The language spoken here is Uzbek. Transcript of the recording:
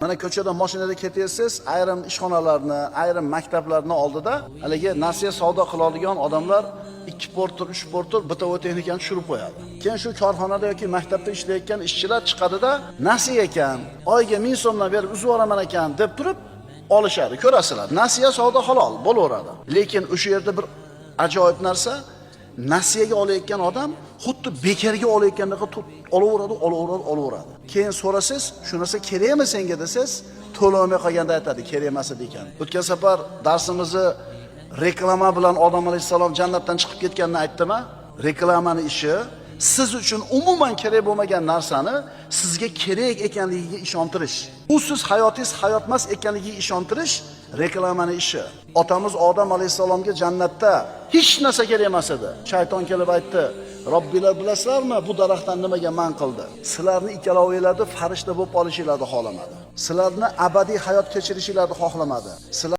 Mana ko'chada mashinada ketyapsiz, ayrim ishxonalarni, ayrim maktablarning oldida haligi nasiya savdo qiladigan odamlar 2 portur, 3 portur bitovo texnikani tushirib qo'yadi. Keyin shu korxonada yoki maktabda ishlayotgan ishchilar chiqadida nasiya ekan, oyga 1000 so'mdan berib uzib olaman ekan deb turib olishadi. Ko'rasizlar, nasiya savdo halol bo'laveradi. Lekin o'sha yerda bir ajoyib narsa, nasiyaga olayotgan odam xuddi bekarga olayotgandek olaveradi. Keyin so'rasiz, shu narsa kerakmi senga desiz, to'lamay qolganda aytadi, kerak emas ekan. O'tgan safar darsimizni reklama bilan Odam alayhisalom jannatdan chiqib ketganini aytdimmi? Reklamani ishi siz uchun umuman kerak bo'lmagan narsani sizga kerak ekanligiga ishontirish. Bu siz hayotingiz hayot emas ekanligiga ishontirish reklamaning ishi. Otamiz Odam alayhisalomga jannatda hech narsa kerak emas edi. Shayton kelib aytdi: "Robbilar bilasizlarmi, bu daraxtdan nimaga man qildi? Sizlarni ikkalovingizni farishta bo'lib olishinglarni xohlamadi. Sizlarni abadiy hayot kechirishinglarni xohlamadi.